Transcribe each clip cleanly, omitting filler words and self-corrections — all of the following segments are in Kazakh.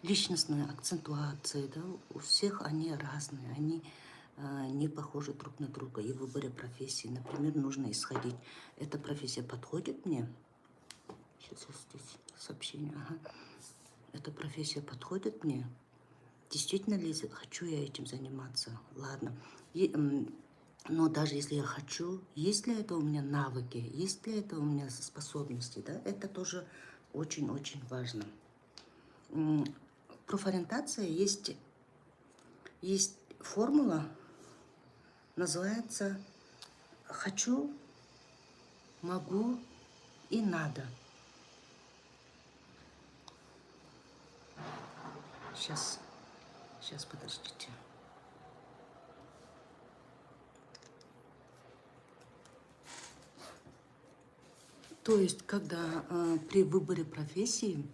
личностные акцентуации, да, у всех они разные, они не похожи друг на друга. И в выборе профессии, например, нужно исходить, эта профессия подходит мне? Сейчас я здесь сообщение, ага. Эта профессия подходит мне? Действительно ли хочу я этим заниматься? Ладно. Но даже если я хочу, есть ли это у меня навыки, есть ли это у меня способности, да? Это тоже очень-очень важно. Профориентация есть формула, называется «хочу, могу и надо». Сейчас, подождите. То есть, когда при выборе профессии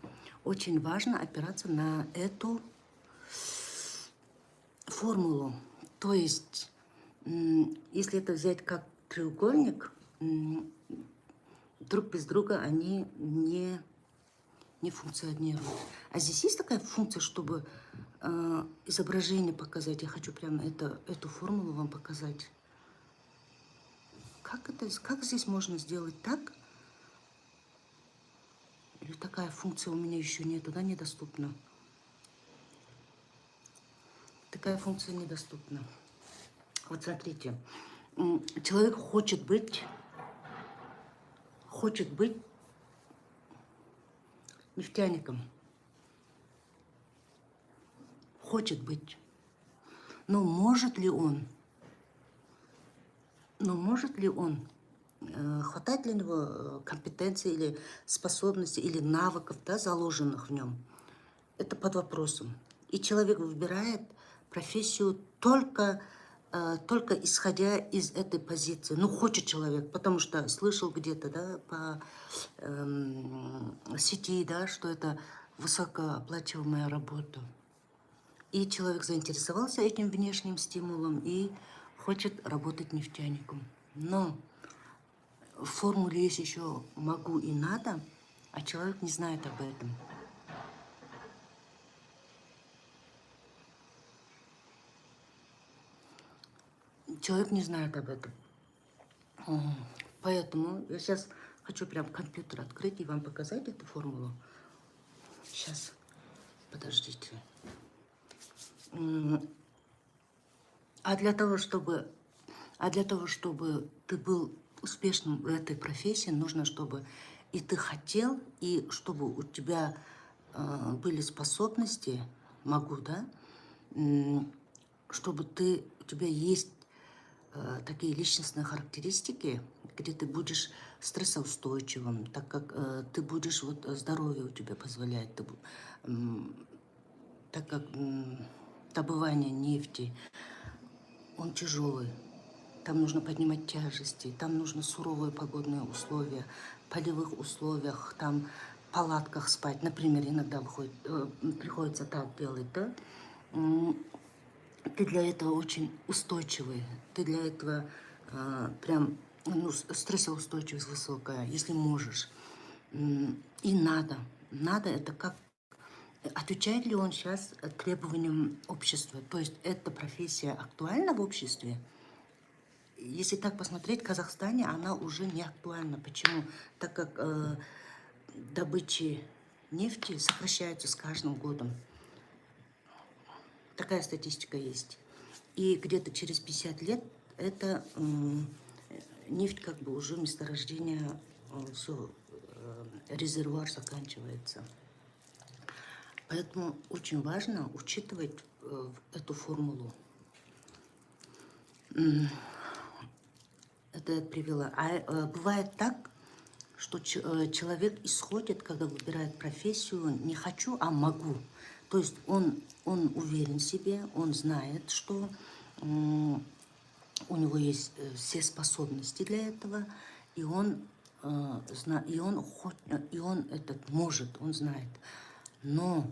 очень важно опираться на эту формулу. То есть, если это взять как треугольник, друг без друга они не функционируют. А здесь есть такая функция, чтобы изображение показать. Я хочу прямо эту формулу вам показать. Как здесь можно сделать так? Или такая функция у меня еще нету, да, недоступна? Такая функция недоступна. Вот смотрите, человек хочет быть нефтяником. Хочет быть. Но может ли он? Хватает ли у него компетенции или способностей, или навыков, да, заложенных в нем? Это под вопросом. И человек выбирает профессию только исходя из этой позиции. Ну, хочет человек, потому что слышал где-то, да, по сети, да, что это высокооплачиваемая работа. И человек заинтересовался этим внешним стимулом и хочет работать нефтяником. Но в формуле есть еще «могу» и «надо», а человек не знает об этом. Человек не знает об этом. Поэтому я сейчас хочу прям компьютер открыть и вам показать эту формулу. Сейчас, подождите. А для того, чтобы ты был успешным в этой профессии, нужно, чтобы и ты хотел, и чтобы у тебя были способности, могу, да, чтобы у тебя есть такие личностные характеристики, где ты будешь стрессоустойчивым, так как ты будешь, вот здоровье у тебя позволяет, так как добывание нефти, он тяжелый. Там нужно поднимать тяжести, там нужно суровые погодные условия, в полевых условиях, там в палатках спать. Например, иногда приходится так делать, да? Ты для этого очень устойчивый, ты для этого прям, ну, стрессоустойчивость высокая, если можешь. И надо. Надо это как... Отвечает ли он сейчас требованиям общества? То есть эта профессия актуальна в обществе? Если так посмотреть, в Казахстане она уже не актуальна. Почему? Так как добычи нефти сокращаются с каждым годом. Такая статистика есть. И где-то через 50 лет эта нефть как бы уже месторождение, все, резервуар заканчивается. Поэтому очень важно учитывать эту формулу. Это я привела. А бывает так, что человек исходит, когда выбирает профессию, не хочу, а могу. То есть он уверен в себе, он знает, что у него есть все способности для этого, и он этот может, он знает. Но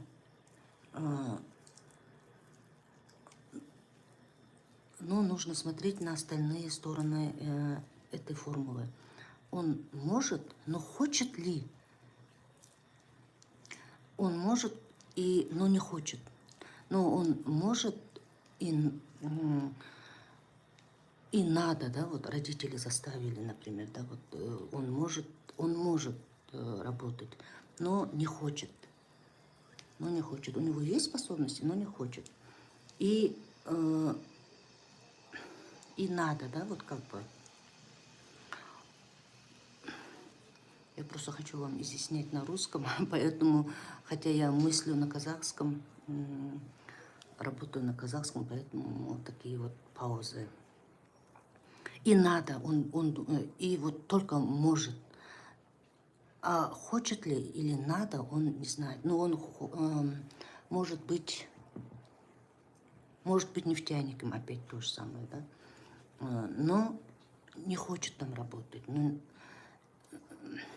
нужно смотреть на остальные стороны этой формулы. Он может, но хочет ли? Он может но не хочет. Но он может и надо, да, вот родители заставили, например, да, вот он может работать, но не хочет. Но не хочет. У него есть способности, но не хочет. И, и надо, да, вот как бы. Я просто хочу вам изъяснять на русском, поэтому, хотя я мыслю на казахском, работаю на казахском, поэтому вот такие вот паузы. И надо, и вот только может. А хочет ли или надо, он не знает. Но он может быть нефтяником, опять то же самое, да? Но не хочет там работать, ну,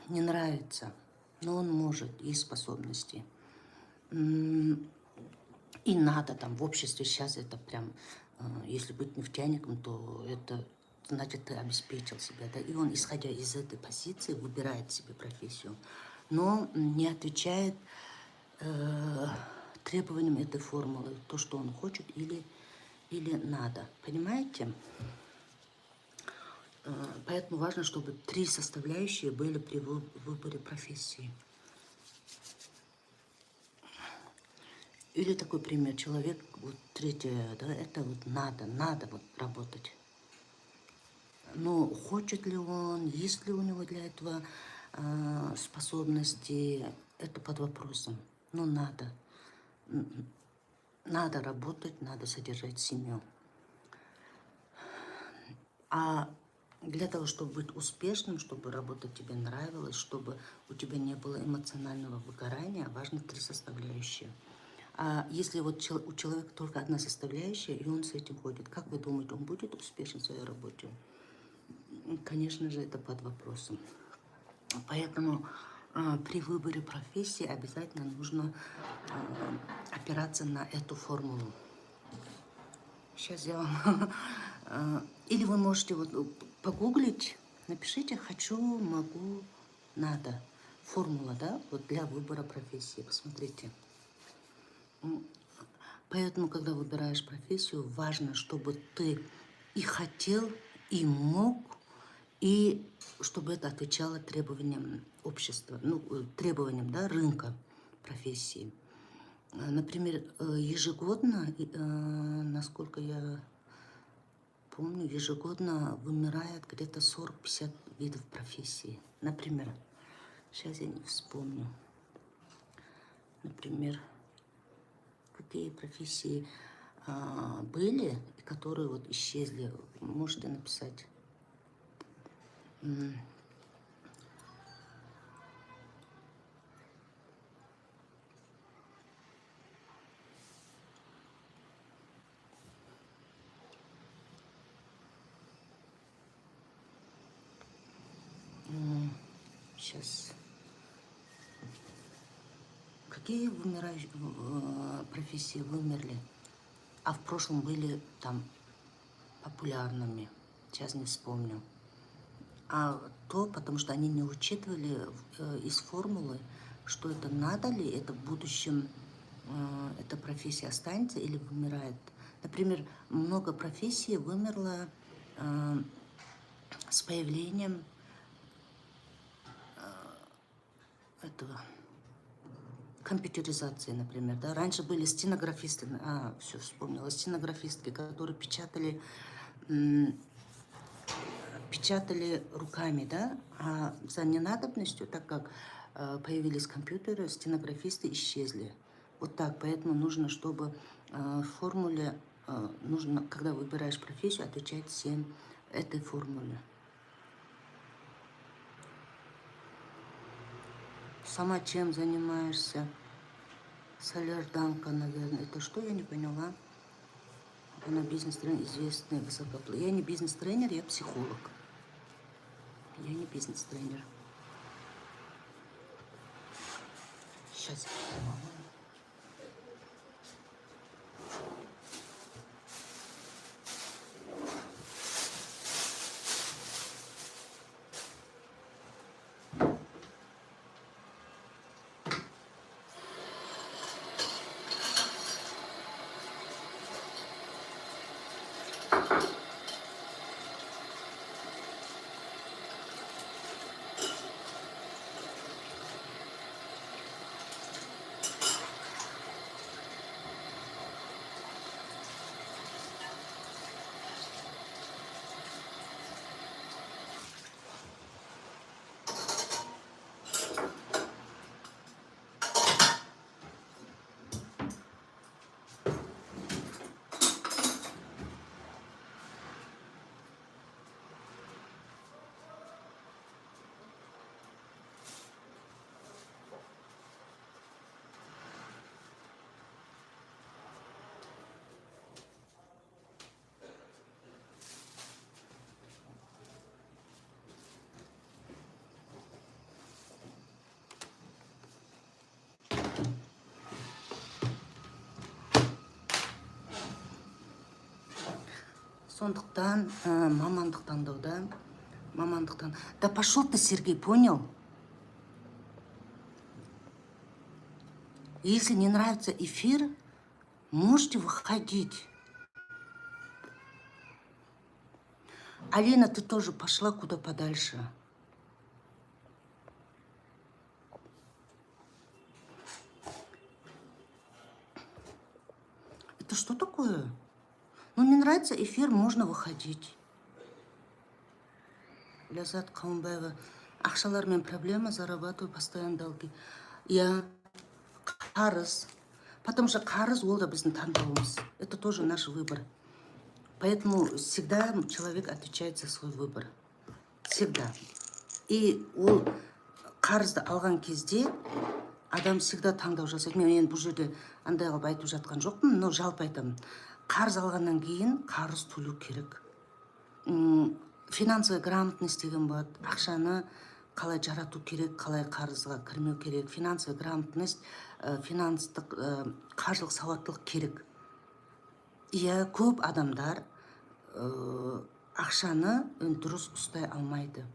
не нравится, но он может, есть способности. И надо там в обществе сейчас это прям, если быть нефтяником, то это значит, ты обеспечил себя, да, и он, исходя из этой позиции, выбирает себе профессию, но не отвечает требованиям этой формулы, то, что он хочет или надо, понимаете? Поэтому важно, чтобы 3 составляющие были при выборе профессии. Или такой пример, человек, вот третье, да, это вот надо вот работать. Но хочет ли он, есть ли у него для этого способности, это под вопросом. Но надо. Надо работать, надо содержать семью. А для того, чтобы быть успешным, чтобы работа тебе нравилась, чтобы у тебя не было эмоционального выгорания, важны 3 составляющие. А если вот у человека только одна составляющая, и он с этим ходит, как вы думаете, он будет успешен в своей работе? Конечно же, это под вопросом. Поэтому при выборе профессии обязательно нужно опираться на эту формулу. Сейчас я вам... Или вы можете вот погуглить, напишите «хочу», «могу», «надо». Формула, да, вот для выбора профессии, посмотрите. Поэтому, когда выбираешь профессию, важно, чтобы ты и хотел, и мог, и чтобы это отвечало требованиям общества, ну, требованиям, да, рынка профессии. Например, ежегодно, насколько я помню, ежегодно вымирает где-то 40-50 видов профессий. Например, сейчас я не вспомню. Например, какие профессии были, и которые вот исчезли. Можете написать. Сейчас. Какие профессии вымерли, а в прошлом были там популярными? Сейчас не вспомню. А то, потому что они не учитывали из формулы, что это надо ли, это в будущем, эта профессия останется или вымирает. Например, много профессий вымерло с появлением этого компьютеризации, например, да. Раньше были стенографисты, все вспомнила, стенографистки, которые печатали руками, да, а за ненадобностью, так как появились компьютеры, стенографисты исчезли. Вот так, поэтому нужно, чтобы в формуле, нужно, когда выбираешь профессию, отвечать всем этой формуле. Сама чем занимаешься? Солярданка, наверное. Это что, я не поняла. Она бизнес-тренер, известный, высокоплатный. Я не бизнес-тренер, я психолог. Я не бизнес-тренер. Сейчас. Сондықтан мамандық таңдауда, да пошел ты, Сергей, понял? Если не нравится эфир, можете выходить. Алина, ты тоже пошла куда подальше. Это что такое? Ну, не нравится эфир, можно выходить. Ляззат Каумбаева. Ақшалармен проблема, зарабатываю, постоянно долги. Я қарыз. Потому что қарыз ол да біздің таңдауымыз. Это тоже наш выбор. Поэтому всегда человек отвечает за свой выбор. Всегда. И ол қарызды алған кезде адам всегда таңдау жасайды. Мен енді бұл жерде андай қылып айтып жатқан жоқпын, но жалпы айтамын. Қарыз алғаннан кейін қарыз төлеу керек. Финансовая грамотность деген болады. Ақшаны қалай жарату керек, қалай қарызға кірмеу керек. Финансовая грамотность, финанстық, қаржылық сауаттылық керек. Иә, көп адамдар ақшаны дұрыс ұстай алмайды.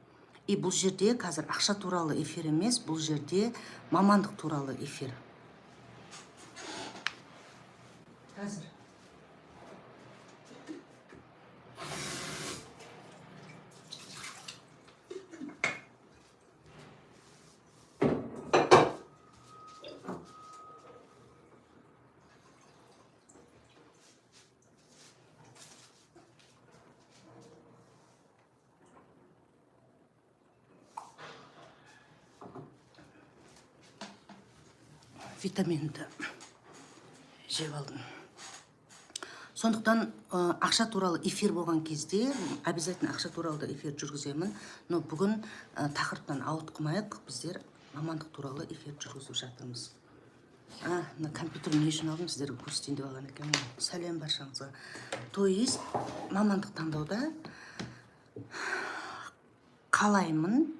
И бұл жерде қазір ақша туралы эфир емес, бұл жерде мамандық туралы эфир. Қазір. Витаминді жеп алдым. Сондықтан ақша туралы эфир болған кезде обязательно ақша туралы да эфир жүргіземін. Но бүгін тақырыптан ауытқымайық, біздер мамандық туралы эфир жүргізіп жатырмыз. Мына компьютер не үшін алдым, сіздерге көрсетейін деп алған екенмін. Сәлем баршаңызға. То есть мамандық таңдауда қалаймын,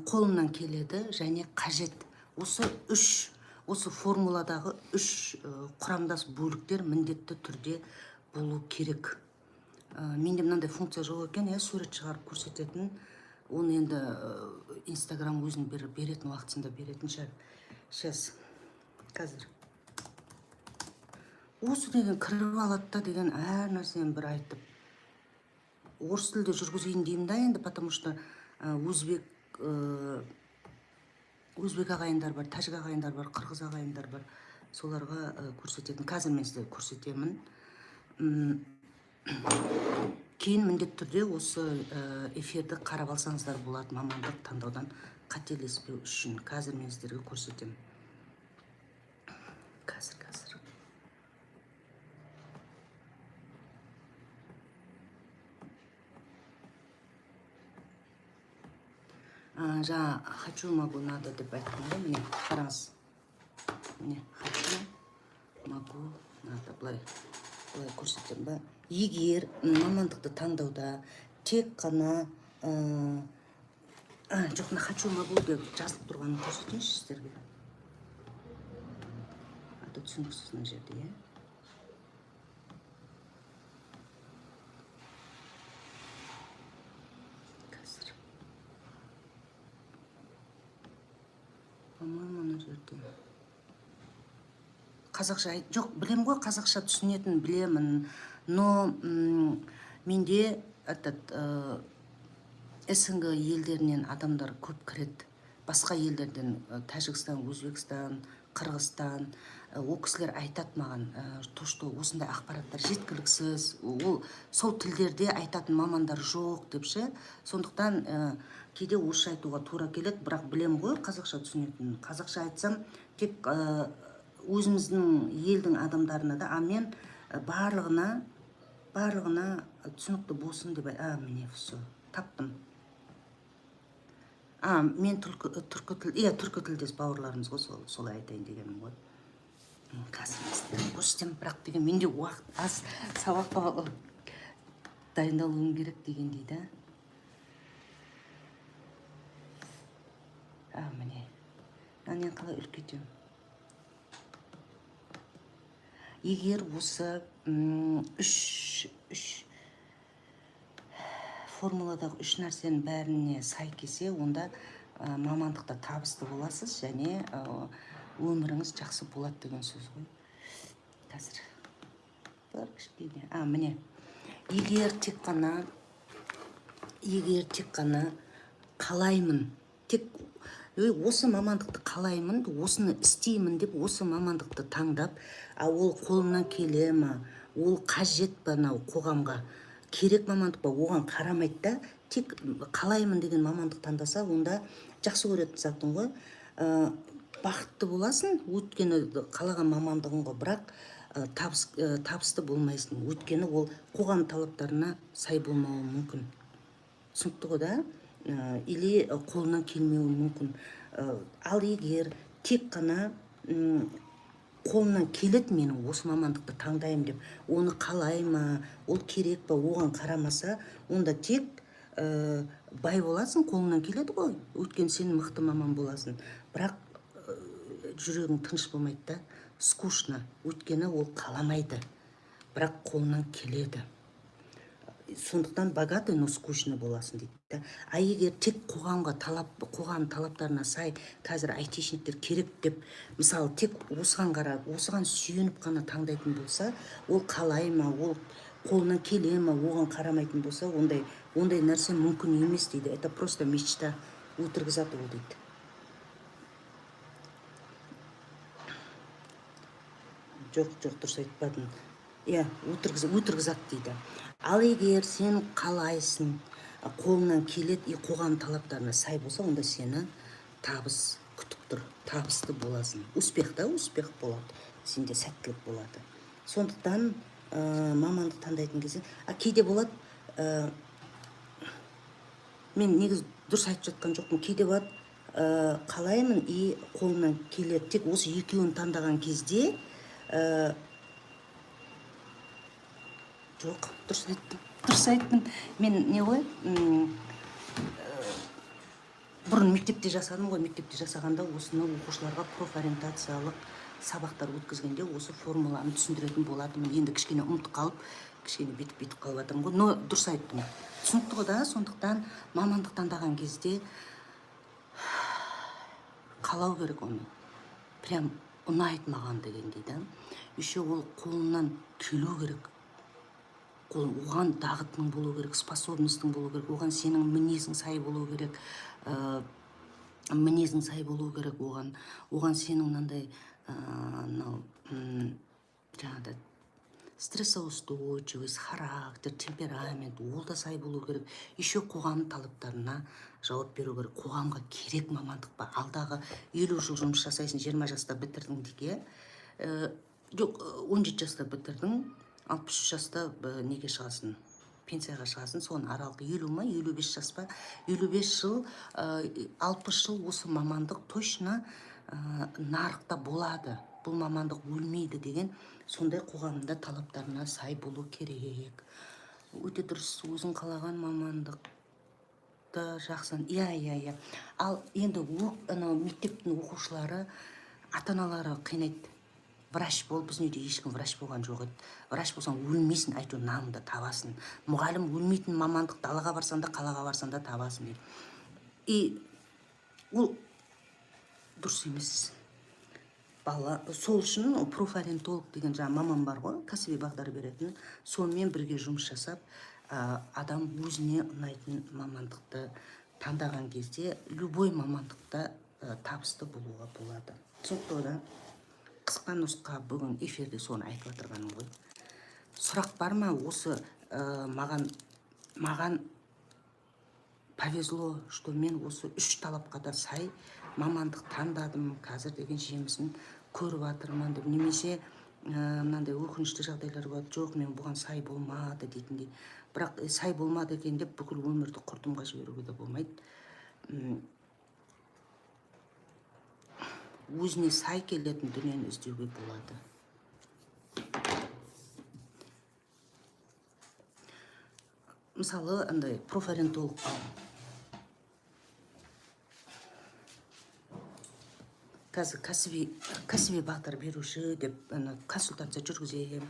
қолымнан келеді және қажет. Осы формуладағы үш құрамдас бөліктер міндетті түрде болу керек. Менде мынандай функция жоқ екен, сурет шығарып көрсететін. Оны енді Инстаграм өзін беретін уақытында беретін шығар. Сейчас, қазір. Осы деген кіріп алатта деген әр нәрсені бір айтып. Орыс тілде жүргізейін деймін да енді, потому что өзбек ағайындар бар, тәжік ағайындар бар, қырғыз ағайындар бар. Соларға көрсететін. Қазір мен сізге көрсетемін. Кейін міндетті түрде осы эфирді қарап алсаңыздар болады, мамандық таңдаудан қателеспеу үшін. Қазір мен сіздерге көрсетемін. Қазір. Жаңа хочу, могу, надо деп айттым да, міне, қараңыз. Міне, хочу, могу, надо, былай көрсетем ба. Егер мамандықты таңдауда тек қана жоқ, хочу, могу деп жазылып тұрғанын көрсетейінші сіздерге. Аты түсініксіз мына жерде, По-моему, мына жерде. Қазақша жоқ, білем ғой, қазақша түсінетін білемін, Но менде СНГ елдерінен адамдар көп кіреді. Басқа елдерден, Тәжікстан, Өзбекстан, Қырғызстан, ол кісілер айтады маған, то, что осындай ақпараттар жеткіліксіз, ол сол тілдерде айтатын мамандар жоқ деп ше. Сондықтан кейде орысша айтуға тура келеді, бірақ білем ғой қазақша түсінетін. Қазақша айтсам тек өзіміздің елдің адамдарына да, мен барлығына түсінікті болсын деп міне все таптым. Мен түркі тілдес бауырларымыз ғой, солай айтайын дегенім ғой. Қазір көрсетем, бірақ деген менде уақыт аз, сабаққа дайындалуым керек дегендей да. Міне, мен қалай үлкейтем. Егер осы үш формуладағы үш нәрсенің бәріне сай келсе, онда мамандықта табысты боласыз, және өміріңіз жақсы болады деген сөз ғой. Қазір бір кішкене. Міне, егер тек қана қалаймын, тек осы мамандықты қалаймын, осыны істеймін деп осы мамандықты таңдап, ол қолымнан келе ма, ол қажет па, қоғамға керек мамандық па, оған қарамайды да, тек қалаймын деген мамандық таңдаса, онда жақсы көретін заттың ғой, бақытты боласың, өткені қалаған мамандығың ғой, бірақ табысты болмайсың, өткені ол қоғам талаптарына сай болмауы мүмкін. Түсінікті ғой да? Или қолынан келмеуі мүмкін. Ал егер тек қана қолынан келеді, менің осы мамандықты таңдайым деп, оны қалай ма, ол керек па, оған қарамаса, онда тек бай боласың, қолынан келеді ғой, өткен сен мықты маман боласың, бірақ жүрегің тыныш болмайды да, скучно, өткені ол қаламайды, бірақ қолынан келеді. Сондықтан богатый, но скучно боласың дейді. Егер тек қоғам талаптарына сай, қазір айтишниктер керек деп, мысалы, тек осыған қарап, осыған сүйеніп қана таңдайтын болса, ол қалай ма, ол қолынан келе ма, оған қарамайтын болса, ондай нәрсе мүмкін емес дейді. Это просто мечта, өтірік зат ол дейді. Жоқ, дұрыс айтпадың. Өтірік зат дейді. Ал егер сен қалайсың, қолынан келеді, қоғам талаптарына сай болса, онда сені табыс күтіп тұр, табысты боласың. Успех болады, сенде сәттілік болады. Сондықтан мамандық таңдайтын кезде, кейде болады, мен негіз дұрыс айтып жатқан жоқпын, кейде болады, қалаймын, қолынан келеді, тек осы екеуін таңдаған кезде, жоқ, дұрыс айттым. Мен не ғой, бұрын мектепте жасадым ғой, мектепте жасағанда осыны оқушыларға профориентациялық сабақтар өткізгенде осы формуланы түсіндіретін болатым. Енді кішкене ұмытып қалып, кішкене бетіп қалып жатырмын ғой, но дұрыс айттым. Түсінікті ғой да, сондықтан мамандық таңдаған кезде қалау керек оны. Прям ұнайды маған дегендей да. Еще ол қолынан келу керек. Оған дағытың болу керек, способностың болу керек, оған сенің мінезің сай болу керек, оған сенің мынандай жаңағыдай стрессоустойчивость, характер, темперамент, ол да сай болу керек. Еще қоғам талаптарына жауап беру керек. Қоғамға керек мамандық па? Алдағы 50 жыл жұмыс жасайсың, 20 жаста бітірдің деге. Жоқ, 17 жаста бітірдің, 63 жаста неге шығасың, пенсияға шығасың, соның аралығы 50 ма, 55 жас па, 55 жыл, 60 жыл осы мамандық точно нарықта болады, бұл мамандық өлмейді деген, сондай қоғамда талаптарына сай болу керек. Өте дұрыс, өзің қалаған мамандықты жақсын, ал енді мектептің оқушылары, ата-аналары қинайды. Врач бол, біздің үйде ешкім врач болған жоқ еді. Врач болсаң өлмейсің, әйтеуір наныңды табасың. Мұғалім өлмейтін мамандық, далаға барсаң да, қалаға барсаң да табасың дейді. Ол дұрыс емес. бала сол үшін профориентолог деген жаңа маман бар ғой, кәсіби бағдар беретін, сонымен бірге жұмыс жасап, адам өзіне ұнайтын мамандықты таңдаған кезде любой мамандықта табысты болуға болады. Түсінікті да? Қысқа нұсқа бүгін эфирде соны айтып отырғаным ғой. Сұрақ бар ма? Осы маған повезло, что мен осы 3 талапқа да сай мамандық таңдадым, қазір деген жемісін көріп жатырмын деп, немесе мынандай өкінішті жағдайлар болады, жоқ мен бұған сай болмады дейтіндей. Бірақ сай болмады екен деп бүкіл өмірді құрдымға жіберуге де болмайды. Өзіне сай келетін дүниені іздеуге болады. Мысалы, андай профориентолог қазір кәсіби бағдар беруші деп консультация жүргіземін.